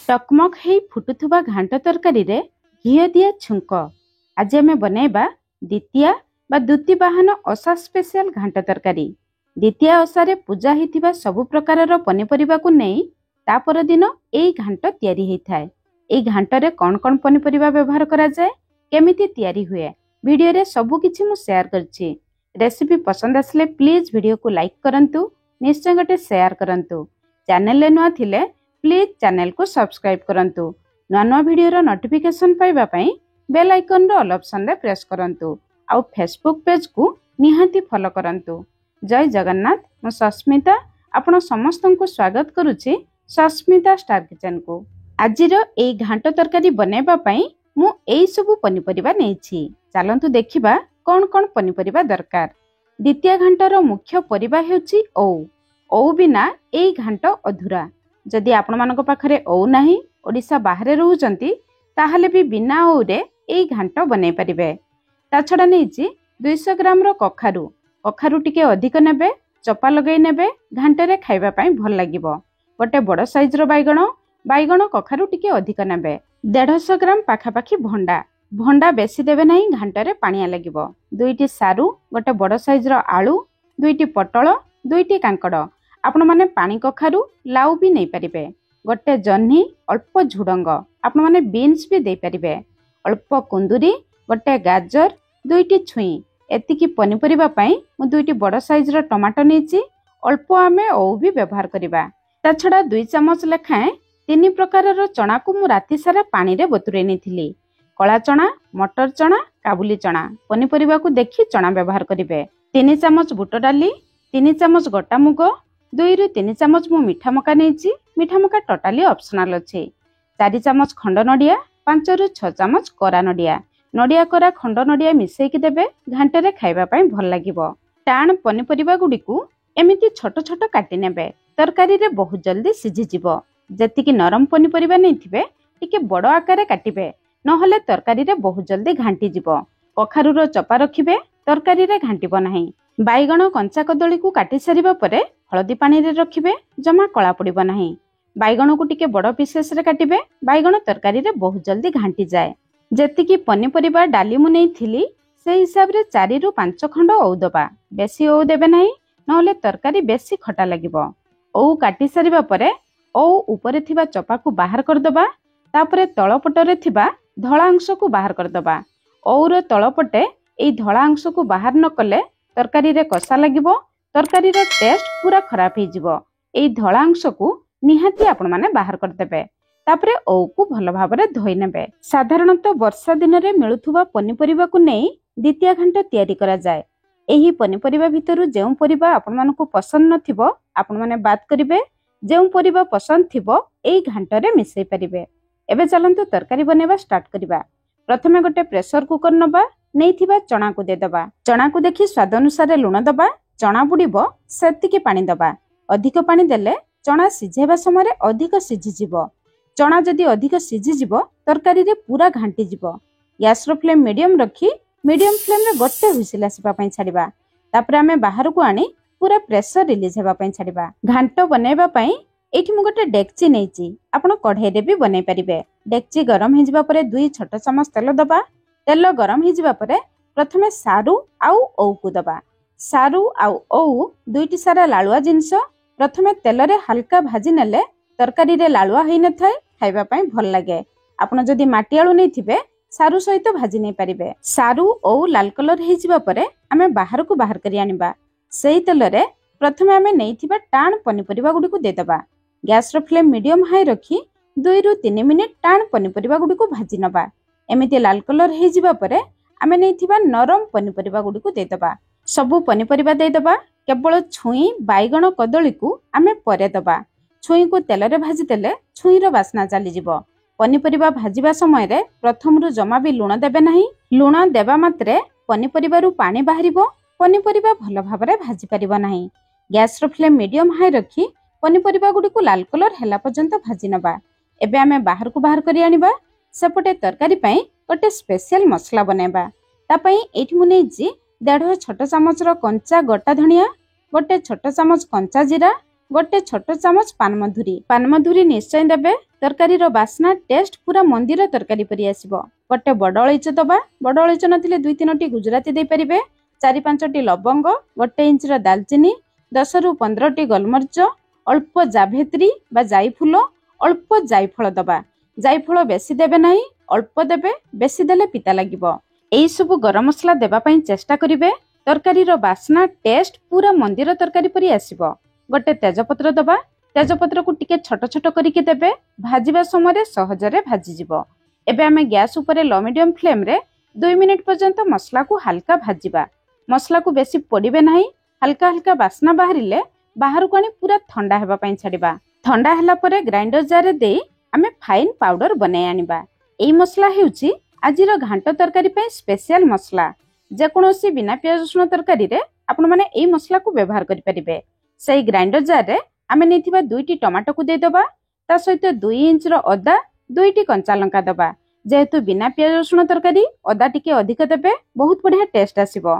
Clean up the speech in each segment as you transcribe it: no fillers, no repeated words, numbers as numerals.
टकमक हेई फुटुथुबा घांट तरकारी रे घिओ दिया छुंक। आज आमे बनेबा द्वितीया बा दुती बाहन ओषा स्पेशल घांट तरकारी। द्वितीया ओषारे पूजा हिथिबा सब प्रकारर पनिपरिबा को नेई ता पर दिन एई घांट तयारी हेइथाय। एई घांट रे कोन कोन पनिपरिबा व्यवहार करा जाय, केमिति तयारी हुए, वीडियो रे सब किछि मु शेयर करछि। रेसिपी पसंद आसले प्लीज वीडियो को लाइक करंतु, निश्चय गटे शेयर करंतु। चैनल ले नुआ थिले प्लीज चैनल को सब्सक्राइब करंतु। नुआ नुआ वीडियो रो नोटिफिकेशन पाइबा पई बेल आइकन रो ऑल ऑप्शन रे प्रेस करंतु। आउ फेसबुक पेज को निहांती फॉलो करंतु। जय जगन्नाथ, मु सस्मिता आपण समस्तन को स्वागत करूछि सस्मिता स्टार किचन को। आजिर एई घांट तरकारी बनेबा पई मु एई सब पनिपरिबा नेछि। चलंतु देखिबा कोन कोन पनिपरिबा दरकार। द्वितीय घांटर मुख्य परिबा हेउछि ओउ। ओउ बिना एई घांट अधूरा। जदि आपण मानक पाखरे ओउ नाही, ओडिसा बाहरे रहउचंती, ताहाले भी बिना ओउ रे एई घांट बनै परिबे। ता छडा नेछि 200 ग्राम रो कखारु। कखारु टिके अधिक नेबे, चपा लगै नेबे, घांट रे खाइबा पई भल लागिबो। गोटे बड़ साइज रो बाइगण कखारु टिके अधिक नेबे। 150 ग्राम पाखापाखी भंडा। भंडा बेसी देबे नाही, घांट रे पानिया लागिबो। 2टी सारू, गोटे बड़ साइज रो आलू, 2टी पटल, 2टी कांकड़। आपण माने पानी कखारु लाउ भी नहीं पारिबे। गोटे जह्नी, अल्प झुडंग, आपण माने बीन्स भी दे पारिबे। अल्प कुंदुरी, गोटे गाजर, 2टी छुई। एतिकी पनिपरिबा पई मु 2टी बड़ साइज रो टमाटो नेछि। अल्प आमे ओउ भी व्यवहार करिबा। ता छडा 2 चमच लेखाए 3 प्रकारर चना को मु राति सारा पानी रे बतुरै नेथिली। कला चना, मटर चना, काबुली चना। पनिपरिबा को देखि चना व्यवहार करिबे। 3 चमच बुट डाली, 3 चमच गोटा मुग, 2 रु 3 चमच मु मीठा मका नेछि। मीठा मका टोटाली ऑप्शनल अछि। 4 चमच खंड नडिया, 5 रु 6 चमच कोरा नडिया। नडिया कोरा खंड नडिया मिसेई कि देबे, घांट रे खाइबा पई भल लागिबो। टाण पनिपरिबा गुडी को एमिति छोट छोट काटि नेबे। तरकारी रे बहुत जल्दी सिझि जिवो। जेतिकी नरम पनिपरिबा नेथिबे टिके बड़ आकार काटिबे, नहले तरकारी रे बहुत जल्दी घांटी जिवो। कखारु रो चपा रखिबे, तरकारी रे घांटिबो नाही। बाइगण कंचा कदली को काटी सारिबा परे हळदी पानी रे रखिबे, जमा कला पड़िबो नाही। बाइगण को टिके बड़ पीसेस रे काटिबे, बाइगण तरकारी रे बहुत जल्दी घांटी जाए। जेतिकी पनिपरिबा डाली मु नेइथिली से हिसाब रे 4 रु 5 खंड ओउ दबा। बेसी ओउ देबे नाही, नहले तरकारी बेसी खटा लागिबो। ओउ काटी सारिबा परे ओउ ऊपरे थिबा चपा को बाहर कर दबा। तापरे तळपटरे थिबा धळा अंश को बाहर कर दबा। ओउ रो तळपटे एई धळा अंश को बाहर न कले तरकारी रे कसा लागिबो, तरकारी रो टेस्ट पूरा खराब हे जिवो। एई धळा अंश को निहाती आपण माने बाहर कर देबे। तापरे ओउ को भलो भाबरे धोई नेबे। साधारणतः वर्षा दिन रे मिलुथुबा पनिपरिबा को नेई द्वितीय घांट तयारी करा जाय। एही पनिपरिबा भितरु जेउ परिबा आपण मानकु पसंद नथिबो, आपण माने बात करिवे। जेउ परिबा पसंद थिबो एई घांट रे मिसई परिबे। एबे चलंतु तरकारी बनेबा स्टार्ट करिबा। प्रथमे गोटे प्रेशर कुकर नबा, नेइथिबा चना को दे दबा। चना को देखि स्वाद अनुसार लुण दबा। चना बुड़ीबो सेतिकी पानी दबा। अधिक पानी देले चना सिझेबा समय अधिक सिझि जिवो। चना जदि अधिक सिझि जिवो तरकारी रे पूरा घांटी जिवो। गैस रो फ्लेम मीडियम रखी मीडियम फ्लेम रे गोटे हुइसिल आसीबा पई छाडिबा। तापरे हमें बाहर को आनी पूरा प्रेशर रिलीज हेबा पई छाडिबा। घांट बनेबा पई एठी मु गोटे डेक्ची नेइची। आपण कढ़ाई रे भी बनै परिबे। डेक्ची गरम हे जिबा परे 2 छोट चमच तेल दबा। तेल गरम हे जिबा परे प्रथमे सारू आउ ओउ को दबा। सारू आउ ओउ 2टी सारा लालुआ जिंस प्रथमे तेल रे हल्का भाजी नेले तरकारी रे लालुआ हेइ न थाए, खाइबा पई भल लागे। आपण जदि माटी आलू नै थिबे सारू सहित भाजी नै परिबे। सारू ओउ लाल कलर हे जिबा परे हमें बाहर को बाहर करि आनिबा। सेही तेल रे प्रथमे हमें नेइथिबा टाण पनिपरिबा गुडी को दे दबा। गैस रो फ्लेम मीडियम हाई रखी 2 रु 3 मिनिट टाण पनिपरिबा गुडी को भाजी नबा। एमिति लाल कलर हे जिबा परे हमें नेइथिबा नरम पनिपरिबा गुडी को दे दबा। सबु पनिपरिबा दे दबा। केवल छुई, बाइगण, कदली को आमे परे दबा। छुई को तेल रे भाजी देले छुई रो बास्ना चली जिवो। पनिपरिबा भाजीबा समय रे प्रथम रु जमा भी लुण देबे नाही। लुण देबा मात्रे पनिपरिबा रु पानी बाहरिबो। पनिपरिबा भलो भाबरे भाजी परिबो नाही। गैस रो फ्लेम मीडियम हाई रखी पनिपरिबा गुडी को लाल कलर हेला पर्यंत भाजी नबा। एबे आमे बाहर को बाहर करि आनिबा। सेपटे तरकारी पई गोटे स्पेशल मसला बनेबा। ता पई एठी मु नेछि 1.5 छोट चमच रो कंचा गोटा धनिया, गोटे छोट चमच कंचा जीरा, गोटे छोट चामच पानमधुरी निश्चय देबे। तरकारी बास्ना टेस्ट पूरा मंदिर तरकारी परि आसिबो। गोटे बड़ अलैच दबा, बड़ अलैच नथिले 2-3टी गुजराती दे परिबे, 4-5टी लवंग, 1 इंच दालचीनी, 10 रु 15टी गोलमरिच, अल्प जाभेत्री बा जायफुल, अल्प जायफल दबा। जायफल बेसी देबे नाही, अल्प देबे, बेसी देले पिता लागिबो। एई सब गरम मसला देबा पई चेष्टा करिवे। तरकारीर बास्ना टेस्ट पूरा मंदिर तरकारी परि आसिबो। गोटे तेजपत्र दबा, तेजपत्र को टिके छोट छोट करिके देबे। भाजिबा समय सहजरे भाजी जिवो। एबे आमे गैस उपरे लो मीडियम फ्लेम रे 2 मिनिट पर्यंत मसला को हल्का भाजिबा। मसला को बेसी पोड़िबे नाही, हल्का हल्का बास्ना बाहरिले बाहर को आनी पूरा ठंडा हेबा पई छाड़िबा। ठंडा हैला परे ग्राइंडर जार रे देई आमे फाइन पाउडर बनाई आनिबा। एई मसला हेउची आजिर घांट तरकारी पई स्पेशल मसला। जे कोनोसी बिना प्याज रसुण तरकारी रे आपण माने एई मसला को व्यवहार करि परिबे। सेई ग्राइंडर जार रे आमे नेथिबा 2टी टमाटो को दे दबा। ता सहित 2 इंच रो अदा, 2टी कंचा लंका दबा। जेहेतु बिना प्याज रसुण तरकारी अदा टिके अधिक देबे, बहुत बढ़िया टेस्ट आसीबो।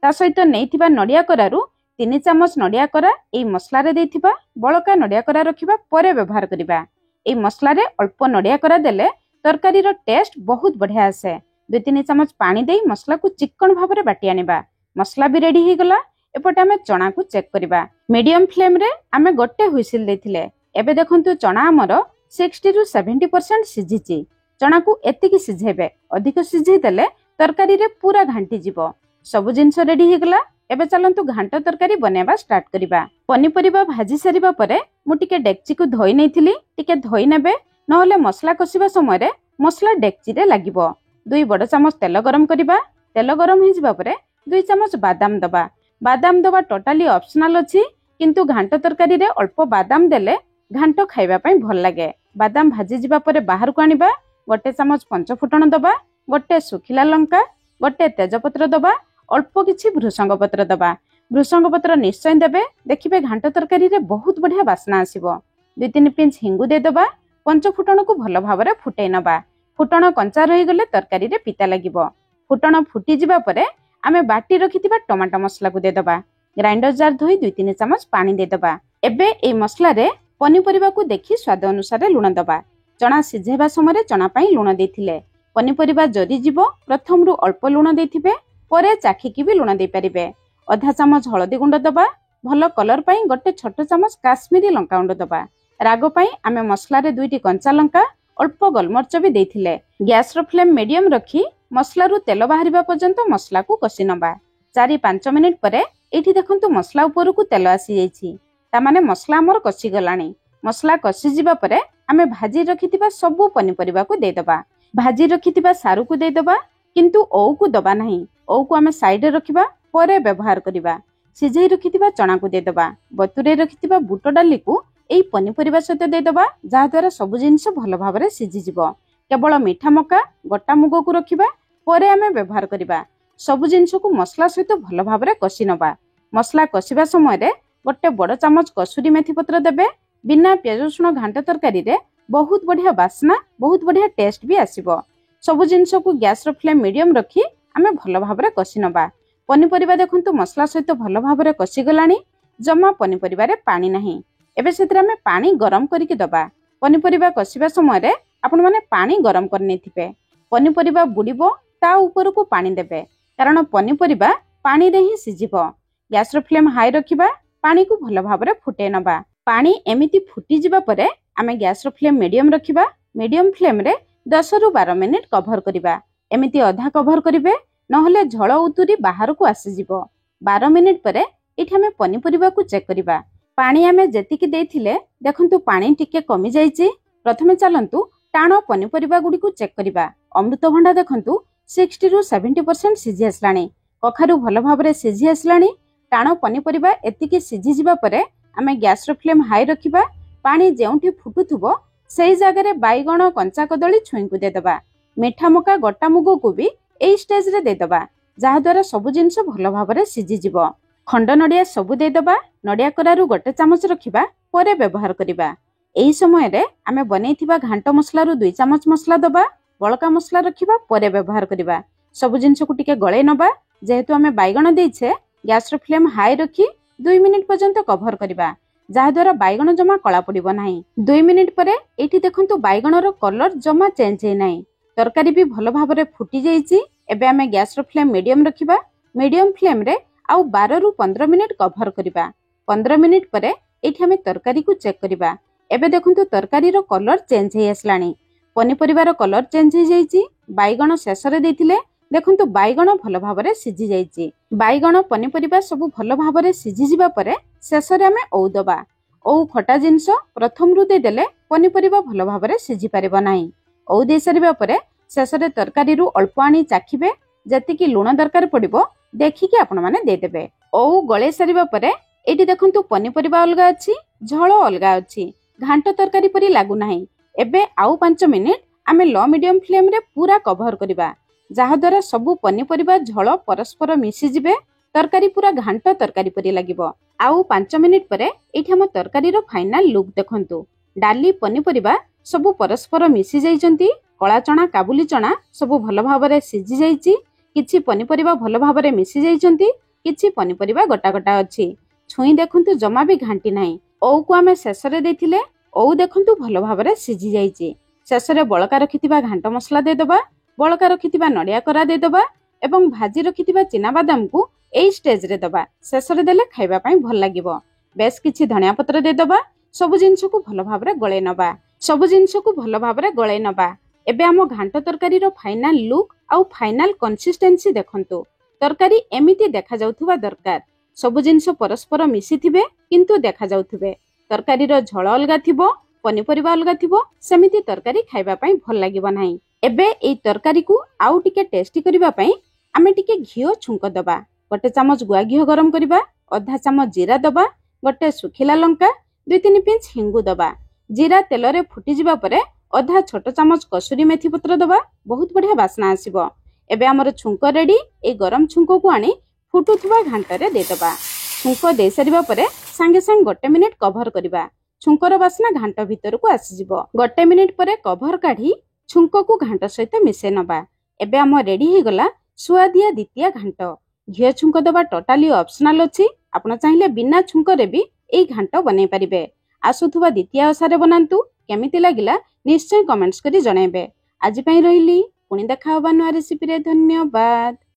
ता सहित नेथिबा नडिया करारु 3 चामच नडिया करा एई मसला रे देथिबा। बळका नडिया करा रखिबा परे व्यवहार करिबा। एई मसला रे अल्प नडिया करा देले तरकारी रो टेस्ट बहुत बढ़िया आसे। 2-3 चामच पानी देई मसला को चिकन भाबरे बाटी आनिबा। मसला भी रेडी हे गला। एपटे आमे चना को चेक करिबा। मीडियम फ्लेम रे आमे गोटे हुइसिल देथिले। एबे देखंतु चना हमर 60 रु 70% सिझिची। चना को एतिकी सिझेबे, अधिक सिझेई देले तरकारी रे पूरा घांटी जिवो। सब जिंस रेडी हे गला। एबे चलंतु घांट तरकारी बनेबा स्टार्ट करिबा। पनीपरिबा भाजी सारिबा परे मु टिके डेक्ची को धोई नेथिली। टिके धोई नेबे, नहले मसला कसिबा समय रे मसला डेक्ची रे लागिबो। 2 बड़ चामच तेल गरम करिबा। तेल गरम हे जिबा परे 2 चामच बादाम दबा। बादाम दबा टोटाली ऑप्शनल अछि, किंतु घांट तरकारी रे अल्प बादाम देले घांट खाइबा पई भल लागे। बादाम भाजी जिबा परे बाहर को आनिबा। गोटे चामच पंचफुटण दबा, गोटे सुखिला लंका, गोटे तेजपत्र दबा, अल्प किछि भृसंग पत्र दबा। भृसंग पत्र निश्चय देबे। देखिबे घांट तरकारी रे बहुत बढ़िया बास्ना आसीबो। 2-3 पिंच हिंगु दे दबा। पंचफुटण को भल भाबरे फुटै नबा। फुटण कंचा रहि गले तरकारी रे पिता लागिबो। फुटण फुटी जिबा परे आमे बाटी रखिथिबा टमाटो मसला को दे दबा। ग्राइंडर जार धोई 2-3 चामच पानी दे दबा। एबे ए मसला रे पनीपरिबा को देखि स्वाद अनुसार लुण दबा। चना सिझेबा समय चना पई लुण देथिले। पनीपरिबा जरी जिवो प्रथम रु अल्प लुण देथिबे, परे चाखिकी भी लुण दे परिबे। आधा चामच हळदी गुंड दबा। भलो कलर पई गोटे छोट चामच काश्मीरी लंका गुंड दबा। राग पई आमे मसला रे 2टी कंचा लंका, अल्प गोलमरिच भी देथिले। गैस रो फ्लेम मीडियम रखी मसला रु तेल बाहरिबा पर्यंत मसला को कसी नबा। 4-5 मिनिट परे एठी देखंतु मसला ऊपर को तेल आसी जाईछि। ता माने मसला हमर कसी गलानी। मसला कसी जिबा परे आमे भाजी रखिथिबा सब पनीपरिबा को दे दबा। भाजी रखिथिबा सारू को दे दबा, किंतु ओउ को दबा नाही। ओउ को आमे साइड रे रखिबा, परे व्यवहार करिबा। सिझेई रखिथिबा चना को दे दबा। बतुरे रखिथिबा बुट डाली को एई पनीपरिबा सहित दे दबा, जहा द्वारा सब जिंस भल भाबरे सिझि जिवो। केवल मीठा मका, गोटा मुग को रखिबा, परे आमे व्यवहार करिबा। सब जिंस को मसला सहित भल भाबरे कसी नबा। मसला कसिबा समय रे गोटे बड़ चामच कसुरी मेथी पत्र देबे। बिना प्याज रसुण घांट तरकारी रे बहुत बढ़िया बास्ना, बहुत बढ़िया टेस्ट भी आसीबो। सब जिंस को गैस रो फ्लेम मीडियम रखी आमे भल भाबरे कसी नबा। पनीपरिबा देखंतु मसला सहित भल भाबरे कसी गलानी। जमा पनीपरिबा रे पानी नाही। एबे सेतरे आमे पानी गरम करिके दबा। पनीपरिबा कसिबा समय रे आपण माने पानी गरम करने थिबे। पनीपरिबा बुडिबो, ता ऊपर को पानी देबे, कारण पनीपरिबा पानी रे ही सिझिबो। गैस रो फ्लेम हाई रखिबा। पानी को भल भाबरे फुटे नबा। पानी एमिति फुटी जिबा परे आमे गैस रो फ्लेम मीडियम रखिबा। मीडियम फ्लेम रे 10 रु 12 मिनिट कभर करिबा। एमिति अधा कभर करिवे, नहले झळ उतुरी बाहर को आसी जिवो। 12 मिनिट परे एठी आमे पनीपरिबा को चेक करिबा। पानी आमे जेतिकी देथिले देखंतु पानी टिके कमी जाईची। प्रथमे चलंतु टाणो पनीपरिबा गुडी को चेक करिबा। अमृतभंडा देखंतु 60 रु 70% सिझि आसलाणी। कखारु भल भाबरे सिझि आसलाणी। टाणो पनीपरिबा एतिकी सिझि जिबा परे आमे गैस रो फ्लेम हाई रखिबा। पानी जेउठी फुटुथुबो सेई जागा रे बाईगण, कंचा कदली छुई को दे दबा। मीठा मका, गोटा मुग को भी एई स्टेज रे दे दबा, जहा द्वारा सब जिंस भल भाबरे सिझि जिवो। खंड नडिया सब दे दबा। नडिया करारु गोटे चामच रखिबा, परे व्यवहार करिबा। एई समय रे आमे बनेइथिबा घांट मसला रु 2 चामच मसला दबा। बळका मसला रखिबा, परे व्यवहार करिबा। सब जिंस को टिके गळे नबा। जेहेतु आमे बाईगण देइछे, गैस रो फ्लेम हाई रखी 2 मिनिट पर्यंत कभर करिबा। ଯାହାଦ୍ୱାରା ବାଇଗଣ ଜମା କଳା ପଡ଼ିବ ନାହିଁ। 2 ମିନିଟ୍ ପରେ ଏଇଠି ଦେଖନ୍ତୁ ବାଇଗଣର କଲର ଜମା ଚେଞ୍ଜ ହେଇନାହିଁ। ତରକାରୀ ବି ଭଲ ଭାବରେ ଫୁଟି ଯାଇଛି। ଏବେ ଆମେ ଗ୍ୟାସର ଫ୍ଲେମ୍ ମିଡିୟମ ରଖିବା। ମିଡିୟମ ଫ୍ଲେମ୍ରେ ଆଉ 12ରୁ 15 ମିନିଟ୍ କଭର କରିବା। 15 ମିନିଟ୍ ପରେ ଏଇଠି ଆମେ ତରକାରୀକୁ ଚେକ୍ କରିବା। ଏବେ ଦେଖନ୍ତୁ ତରକାରୀର କଲର ଚେଞ୍ଜ ହେଇ ଆସିଲାଣି। ପନିପରିବାର କଲର ଚେଞ୍ଜ ହେଇଯାଇଛି। ବାଇଗଣ ଶେଷରେ ଦେଇଥିଲେ, ଦେଖନ୍ତୁ ବାଇଗଣ ଭଲ ଭାବରେ ସିଝି ଯାଇଛି। ବାଇଗଣ ପନିପରିବା ସବୁ ଭଲ ଭାବରେ ସିଝିଯିବା ପରେ ଶେଷରେ ଆମେ ଓଉ ଦେବା। ଓଉ ଖଟା ଜିନିଷ ପ୍ରଥମରୁ ଦେଇଦେଲେ ପନିପରିବା ଭଲ ଭାବରେ ସିଝି ପାରିବ ନାହିଁ। ଓଉ ଦେଇ ସାରିବା ପରେ ଶେଷରେ ତରକାରୀରୁ ଅଳ୍ପ ଆଣି ଚାଖିବେ। ଯେତିକି ଲୁଣ ଦରକାର ପଡ଼ିବ ଦେଖିକି ଆପଣମାନେ ଦେଇଦେବେ। ଓଉ ଗଳେଇ ସାରିବା ପରେ ଏଇଠି ଦେଖନ୍ତୁ ପନିପରିବା ଅଲଗା ଅଛି, ଝୋଳ ଅଲଗା ଅଛି। ଘାଣ୍ଟ ତରକାରୀ ପରି ଲାଗୁନାହିଁ। ଏବେ ଆଉ 5 ମିନିଟ୍ ଆମେ ଲୋ ମିଡିୟମ ଫ୍ଲେମ୍ରେ ପୁରା କଭର କରିବା, ଯାହାଦ୍ୱାରା ସବୁ ପନିପରିବା ଝୋଳ ପରସ୍ପର ମିଶିଯିବେ। ତରକାରୀ ପୁରା ଘାଣ୍ଟ ତରକାରୀ ପରି ଲାଗିବ। ଆଉ 5 ମିନିଟ୍ ପରେ ଏଇଠି ଆମ ତରକାରୀର ଫାଇନାଲ ଲୁକ୍ ଦେଖନ୍ତୁ। ଡାଲି ପନିପରିବା ସବୁ ପରସ୍ପର ମିଶି ଯାଇଛନ୍ତି। କଳା ଚଣା କାବୁଲି ଚଣା ସବୁ ଭଲ ଭାବରେ ସିଝି ଯାଇଛି। କିଛି ପନିପରିବା ଭଲ ଭାବରେ ମିଶି ଯାଇଛନ୍ତି, କିଛି ପନିପରିବା ଗୋଟା ଗୋଟା ଅଛି। ଛୁଇଁ ଦେଖନ୍ତୁ ଜମା ବି ଘାଣ୍ଟି ନାହିଁ। ଓଉକୁ ଆମେ ଶେଷରେ ଦେଇଥିଲେ, ଓଉ ଦେଖନ୍ତୁ ଭଲ ଭାବରେ ସିଝି ଯାଇଛି। ଶେଷରେ ବଳକା ରଖିଥିବା ଘାଣ୍ଟ ମସଲା ଦେଇଦେବା। ବଳକା ରଖିଥିବା ନଡ଼ିଆ କୋରା ଦେଇଦେବା ଏବଂ ଭାଜି ରଖିଥିବା ଚିନାବାଦାମକୁ ଏଇ ଷ୍ଟେଜରେ ଦେବା। ଶେଷରେ ଦେଲେ ଖାଇବା ପାଇଁ ଭଲ ଲାଗିବ। ବେଶ କିଛି ଧନିଆ ପତ୍ର ଦେଇଦେବା। ସବୁ ଜିନିଷକୁ ଭଲ ଭାବରେ ଗୋଳେଇ ନବା। ଏବେ ଆମ ଘାଣ୍ଟ ତରକାରୀର ଫାଇନାଲ ଲୁକ୍ ଆଉ ଫାଇନାଲ କନସିଷ୍ଟେନ୍ସି ଦେଖନ୍ତୁ। ତରକାରୀ ଏମିତି ଦେଖାଯାଉଥିବା ଦରକାର। ସବୁ ଜିନିଷ ପରସ୍ପର ମିଶିଥିବେ କିନ୍ତୁ ଦେଖାଯାଉଥିବେ। ତରକାରୀର ଝୋଳ ଅଲଗା ଥିବ, ପନିପରିବା ଅଲଗା ଥିବ, ସେମିତି ତରକାରୀ ଖାଇବା ପାଇଁ ଭଲ ଲାଗିବ ନାହିଁ। ଏବେ ଏଇ ତରକାରୀକୁ ଆଉ ଟିକେ ଟେଷ୍ଟି କରିବା ପାଇଁ ଆମେ ଟିକେ ଘିଅ ଛୁଙ୍କ ଦେବା। 1 ଚାମଚ ଗୁଆ ଘିଅ ଗରମ କରିବା, ଅଧା ଚାମଚ ଜିରା ଦେବା, 1 ଶୁଖିଲା ଲଙ୍କା, 2-3 ପିଞ୍ଚ ହିଙ୍ଗୁ ଦେବା। ଜିରା ତେଲରେ ଫୁଟିଯିବା ପରେ ଅଧା ଛୋଟ ଚାମଚ କସୁରୀ ମେଥି ପତ୍ର ଦେବା। ବହୁତ ବଢିଆ ବାସ୍ନା ଆସିବ। ଏବେ ଆମର ଛୁଙ୍କ ରେଡି। ଏଇ ଗରମ ଛୁଙ୍କକୁ ଆଣି ଫୁଟୁଥିବା ଘାଣ୍ଟରେ ଦେଇଦେବା। ଛୁଙ୍କ ଦେଇ ସାରିବା ପରେ ସାଙ୍ଗେ ସାଙ୍ଗେ 1 ମିନିଟ୍ କଭର କରିବା। ଛୁଙ୍କର ବାସ୍ନା ଘାଣ୍ଟ ଭିତରକୁ ଆସିଯିବ। 1 ମିନିଟ୍ ପରେ କଭର କାଢି ଛୁଙ୍କକୁ ଘାଣ୍ଟ ସହିତ ମିଶେଇ ନବା। ଏବେ ଆମ ରେଡି ହେଇଗଲା ସୁଆଦିଆ ଦ୍ୱିତୀୟା ଘାଣ୍ଟ। ଘିଅ ଛୁଙ୍କ ଦେବା ଟୋଟାଲି ଅପସନାଲ ଅଛି। ଆପଣ ଚାହିଁଲେ ବିନା ଛୁଙ୍କରେ ବି ଏଇ ଘାଣ୍ଟ ବନେଇ ପାରିବେ। ଆସୁଥିବା ଦ୍ୱିତୀୟା ଓଷାରେ ବନାନ୍ତୁ। କେମିତି ଲାଗିଲା ନିଶ୍ଚୟ କମେଣ୍ଟସ କରି ଜଣାଇବେ। ଆଜି ପାଇଁ ରହିଲି, ପୁଣି ଦେଖା ହବା ନୂଆ ରେସିପିରେ। ଧନ୍ୟବାଦ।